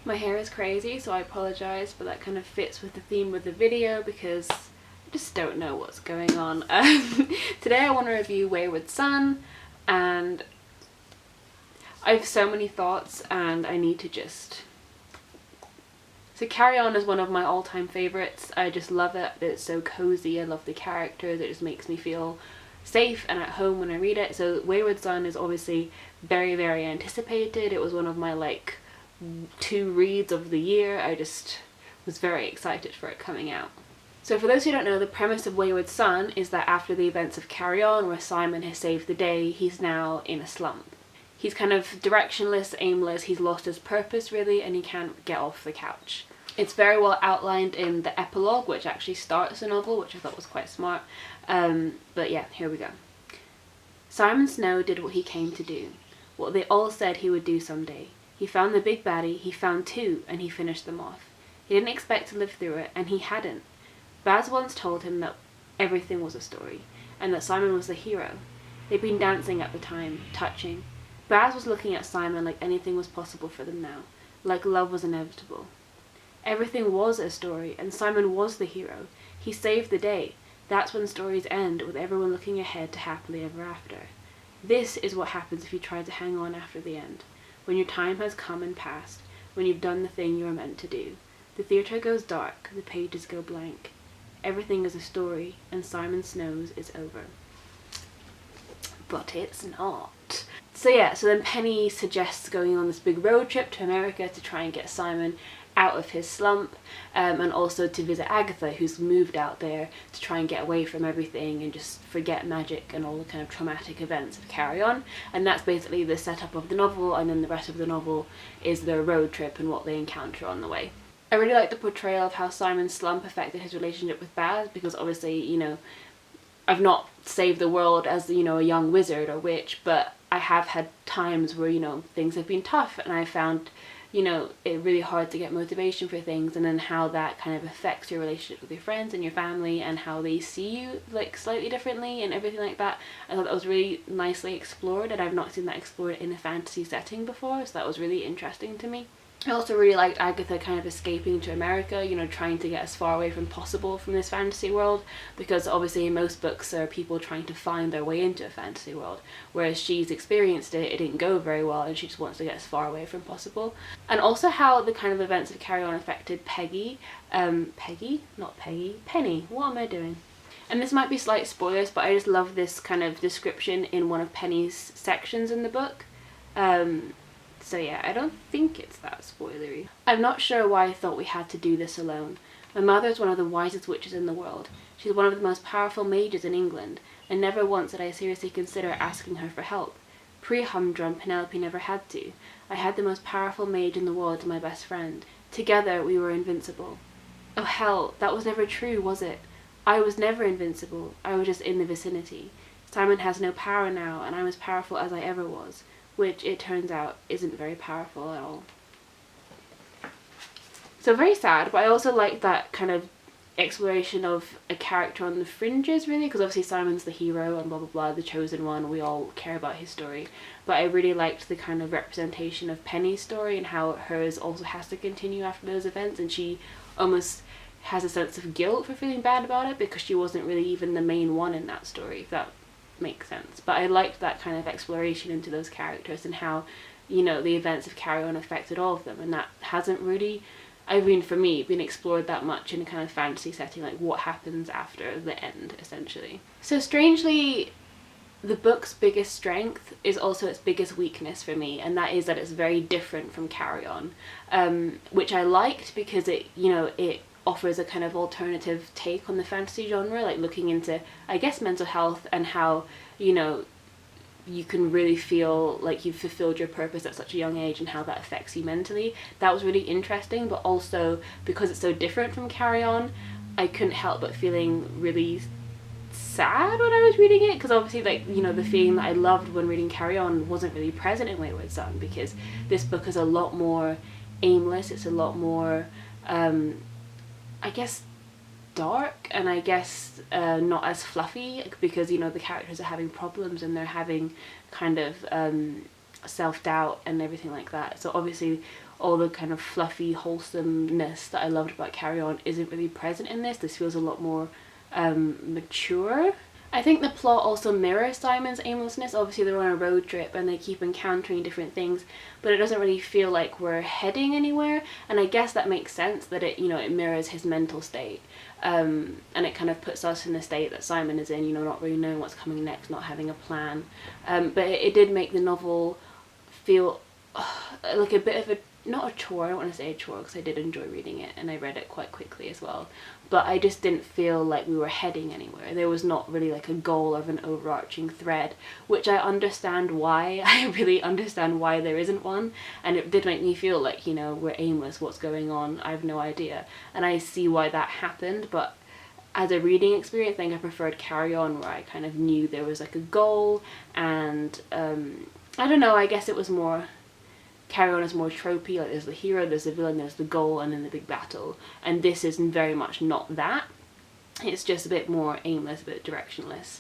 My hair is crazy, so I apologize, but that kind of fits with the theme of the video because I just don't know what's going on. Today I want to review Wayward Son, and I have so many thoughts and I need to just... So Carry On is one of my all-time favourites. I just love it. It's so cozy. I love the characters. It just makes me feel safe and at home when I read it. So Wayward Son is obviously very, very anticipated. It was one of my like 2 reads of the year. I just was very excited for it coming out. So for those who don't know, the premise of Wayward Son is that after the events of Carry On, where Simon has saved the day, he's now in a slump. He's kind of directionless, aimless, he's lost his purpose really, and he can't get off the couch. It's very well outlined in the epilogue, which actually starts the novel, which I thought was quite smart. But yeah, here we go. Simon Snow did what he came to do, what they all said he would do someday. He found the big baddie, he found 2, and he finished them off. He didn't expect to live through it, and he hadn't. Baz once told him that everything was a story, and that Simon was the hero. They'd been dancing at the time, touching. Baz was looking at Simon like anything was possible for them now, like love was inevitable. Everything was a story, and Simon was the hero. He saved the day. That's when stories end, with everyone looking ahead to happily ever after. This is what happens if you try to hang on after the end. When your time has come and passed, when you've done the thing you were meant to do. The theatre goes dark, the pages go blank. Everything is a story, and Simon Snow's is over. But it's not. So yeah, so then Penny suggests going on this big road trip to America to try and get Simon out of his slump, and also to visit Agatha, who's moved out there to try and get away from everything and just forget magic and all the kind of traumatic events of Carry On. And that's basically the setup of the novel, and then the rest of the novel is their road trip and what they encounter on the way. I really like the portrayal of how Simon's slump affected his relationship with Baz, because obviously, you know, I've not saved the world as, you know, a young wizard or witch, but I have had times where, you know, things have been tough, and I found, you know, it really hard to get motivation for things, and then how that kind of affects your relationship with your friends and your family, and how they see you like slightly differently and everything like that. I thought that was really nicely explored, and I've not seen that explored in a fantasy setting before, so that was really interesting to me. I also really liked Agatha kind of escaping to America, you know, trying to get as far away from possible from this fantasy world, because obviously in most books there are people trying to find their way into a fantasy world, whereas she's experienced it, it didn't go very well, and she just wants to get as far away from possible. And also how the kind of events of Carry On affected Penny, what am I doing? And this might be slight spoilers, but I just love this kind of description in one of Penny's sections in the book. So yeah, I don't think it's that spoilery. I'm not sure why I thought we had to do this alone. My mother is one of the wisest witches in the world. She's one of the most powerful mages in England, and never once did I seriously consider asking her for help. Pre-Humdrum, Penelope never had to. I had the most powerful mage in the world as my best friend. Together we were invincible. Oh hell, that was never true, was it? I was never invincible. I was just in the vicinity. Simon has no power now, and I'm as powerful as I ever was. Which it turns out isn't very powerful at all. So very sad, but I also like that kind of exploration of a character on the fringes really, because obviously Simon's the hero and blah blah blah, the chosen one, we all care about his story, but I really liked the kind of representation of Penny's story and how hers also has to continue after those events, and she almost has a sense of guilt for feeling bad about it because she wasn't really even the main one in that story, if that makes sense. But I liked that kind of exploration into those characters and how, you know, the events of Carry On affected all of them, and that hasn't really, I mean for me, been explored that much in a kind of fantasy setting, like what happens after the end essentially. So strangely, the book's biggest strength is also its biggest weakness for me, and that is that it's very different from Carry On, which I liked because it, you know, it offers a kind of alternative take on the fantasy genre, like looking into, I guess, mental health and how, you know, you can really feel like you've fulfilled your purpose at such a young age and how that affects you mentally. That was really interesting, but also because it's so different from Carry On, I couldn't help but feeling really sad when I was reading it, because obviously, like, you know, the feeling that I loved when reading Carry On wasn't really present in Wayward Son, because this book is a lot more aimless, it's a lot more I guess dark, and I guess not as fluffy, because, you know, the characters are having problems and they're having kind of self-doubt and everything like that. So obviously all the kind of fluffy wholesomeness that I loved about Carry On isn't really present in this. This feels a lot more mature. I think the plot also mirrors Simon's aimlessness. Obviously they're on a road trip and they keep encountering different things, but it doesn't really feel like we're heading anywhere, and I guess that makes sense that it, you know, it mirrors his mental state, and it kind of puts us in the state that Simon is in, you know, not really knowing what's coming next, not having a plan, but it did make the novel feel like a bit of a, not a chore, I don't want to say a chore because I did enjoy reading it and I read it quite quickly as well, but I just didn't feel like we were heading anywhere. There was not really like a goal of an overarching thread, which I understand why. I really understand why there isn't one, and it did make me feel like, you know, we're aimless, what's going on, I have no idea, and I see why that happened, but as a reading experience I think I preferred Carry On, where I kind of knew there was like a goal, and I don't know, I guess it was more, Carry On is more tropey, like there's the hero, there's the villain, there's the goal, and then the big battle, and this is very much not that. It's just a bit more aimless, a bit directionless,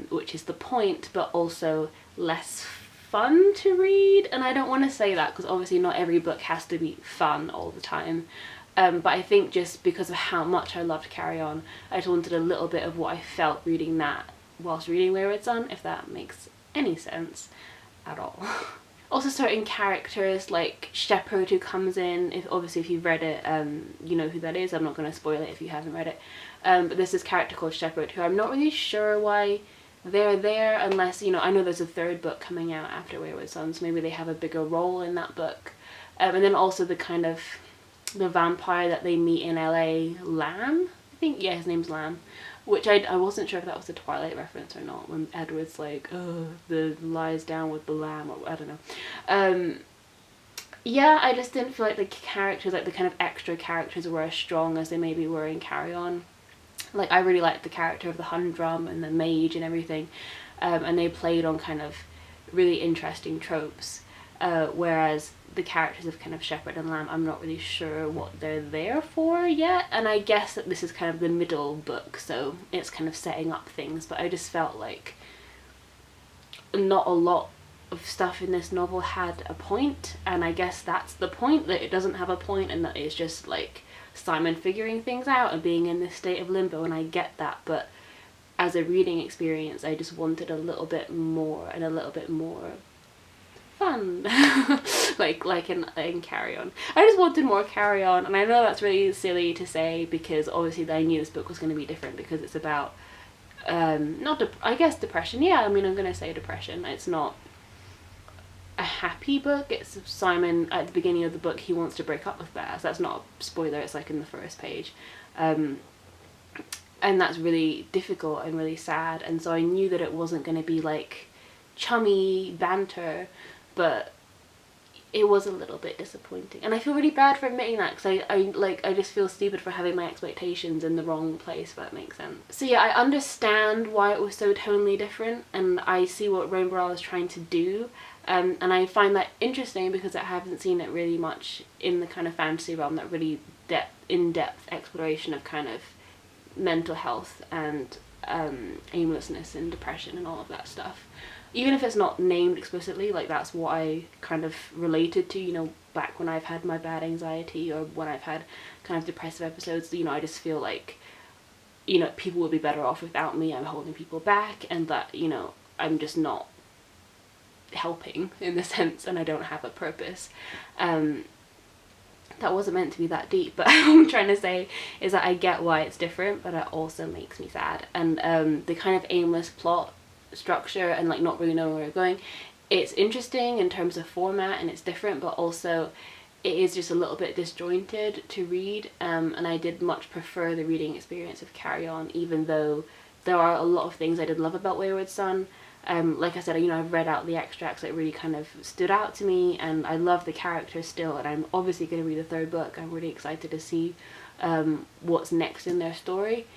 which is the point, but also less fun to read. And I don't want to say that because obviously not every book has to be fun all the time, but I think just because of how much I loved Carry On, I just wanted a little bit of what I felt reading that whilst reading Wayward Son, if that makes any sense at all. Also certain characters like Shepherd, who comes in, if you've read it, you know who that is. I'm not going to spoil it if you haven't read it, but there's this character called Shepherd who I'm not really sure why they're there, unless, you know, I know there's a third book coming out after Wayward Son, so maybe they have a bigger role in that book, and then also the kind of the vampire that they meet in LA, Lamb, I think, yeah, his name's Lamb, which I wasn't sure if that was a Twilight reference or not, when Edward's like, oh, the lies down with the lamb, or I don't know. Yeah, I just didn't feel like the characters, like the kind of extra characters, were as strong as they maybe were in Carry On. Like, I really liked the character of the humdrum and the mage and everything, and they played on kind of really interesting tropes, whereas the characters of kind of Shepherd and Lamb, I'm not really sure what they're there for yet, and I guess that this is kind of the middle book, so it's kind of setting up things, but I just felt like not a lot of stuff in this novel had a point, and I guess that's the point, that it doesn't have a point, and that it's just like Simon figuring things out and being in this state of limbo, and I get that, but as a reading experience I just wanted a little bit more, and a little bit more fun. like in Carry On. I just wanted more Carry On, and I know that's really silly to say because obviously I knew this book was going to be different because it's about I guess depression. Yeah, I mean, I'm going to say depression. It's not a happy book. It's Simon at the beginning of the book, he wants to break up with Baz. That's not a spoiler, it's like in the first page. And that's really difficult and really sad, and so I knew that it wasn't going to be like chummy banter, but it was a little bit disappointing, and I feel really bad for admitting that because I just feel stupid for having my expectations in the wrong place, if that makes sense. So yeah, I understand why it was so tonally different, and I see what Rainbow Rowell is trying to do, and I find that interesting because I haven't seen it really much in the kind of fantasy realm, that really in-depth exploration of kind of mental health and aimlessness and depression and all of that stuff. Even if it's not named explicitly, like that's what I kind of related to, you know, back when I've had my bad anxiety or when I've had kind of depressive episodes, you know, I just feel like, you know, people would be better off without me, I'm holding people back, and that, you know, I'm just not helping in the sense, and I don't have a purpose. That wasn't meant to be that deep, but what I'm trying to say is that I get why it's different, but it also makes me sad. And the kind of aimless plot structure and like not really knowing where we're going, it's interesting in terms of format and it's different, but also it is just a little bit disjointed to read, and I did much prefer the reading experience of Carry On, even though there are a lot of things I did love about Wayward Son. Like I said, you know, I've read out the extracts that really kind of stood out to me, and I love the characters still, and I'm obviously going to read the third book. I'm really excited to see what's next in their story.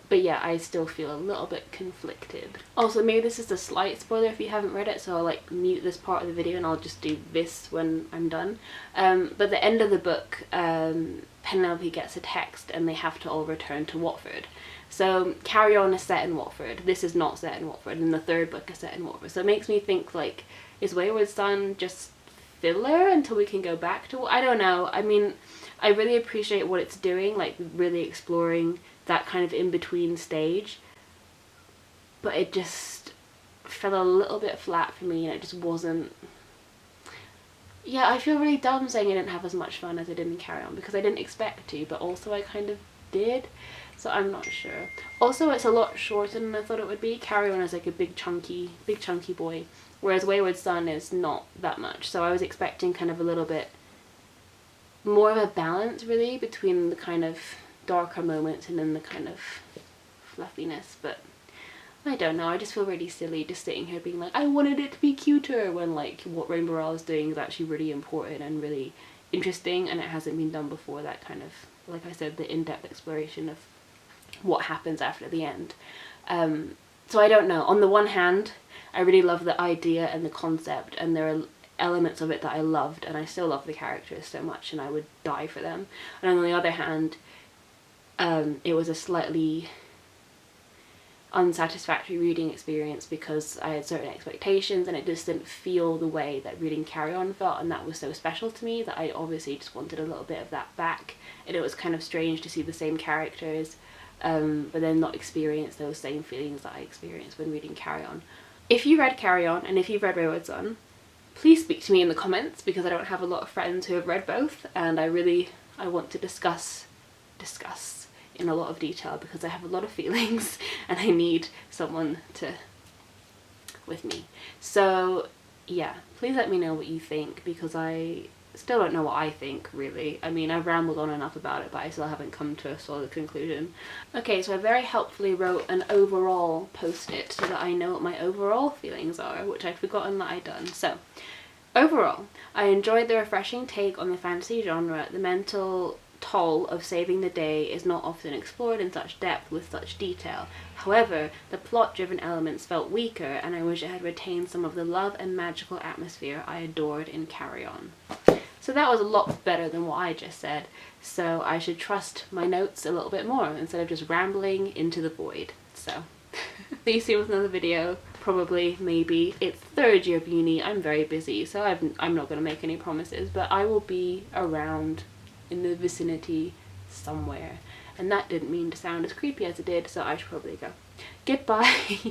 But yeah, I still feel a little bit conflicted. Also, maybe this is a slight spoiler if you haven't read it, so I'll like mute this part of the video and I'll just do this when I'm done. But the end of the book, Penelope gets a text and they have to all return to Watford. So Carry On is set in Watford. This is not set in Watford, and the third book is set in Watford. So it makes me think, like, is Wayward Son just filler until we can go back to, I don't know. I mean, I really appreciate what it's doing, like really exploring that kind of in-between stage, but it just fell a little bit flat for me, and it just wasn't. Yeah, I feel really dumb saying I didn't have as much fun as I did in Carry On, because I didn't expect to, but also I kind of did, so I'm not sure. Also, it's a lot shorter than I thought it would be. Carry On is like a big chunky boy, whereas Wayward Son is not that much, so I was expecting kind of a little bit more of a balance, really, between the kind of darker moments and then the kind of fluffiness, but I don't know, I just feel really silly just sitting here being like, I wanted it to be cuter, when like what Rainbow Rowell is doing is actually really important and really interesting, and it hasn't been done before, that kind of, like I said, the in-depth exploration of what happens after the end. So I don't know, on the one hand, I really love the idea and the concept, and there are elements of it that I loved, and I still love the characters so much and I would die for them. And on the other hand, it was a slightly unsatisfactory reading experience because I had certain expectations and it just didn't feel the way that reading Carry On felt, and that was so special to me that I obviously just wanted a little bit of that back, and it was kind of strange to see the same characters but then not experience those same feelings that I experienced when reading Carry On. If you read Carry On and if you've read Wayward Son, please speak to me in the comments, because I don't have a lot of friends who have read both, and I want to discuss in a lot of detail, because I have a lot of feelings and I need someone with me. So yeah, please let me know what you think, because I still don't know what I think, really. I mean, I've rambled on enough about it, but I still haven't come to a solid conclusion. Okay, so I very helpfully wrote an overall post-it so that I know what my overall feelings are, which I'd forgotten that I'd done. So, overall, I enjoyed the refreshing take on the fantasy genre. The mental toll of saving the day is not often explored in such depth with such detail. However, the plot-driven elements felt weaker, and I wish it had retained some of the love and magical atmosphere I adored in Carry On. So that was a lot better than what I just said, so I should trust my notes a little bit more instead of just rambling into the void. So, see you soon with another video. Probably, maybe. It's third year of uni, I'm very busy, so I'm not going to make any promises, but I will be around in the vicinity somewhere. And that didn't mean to sound as creepy as it did, so I should probably go. Goodbye!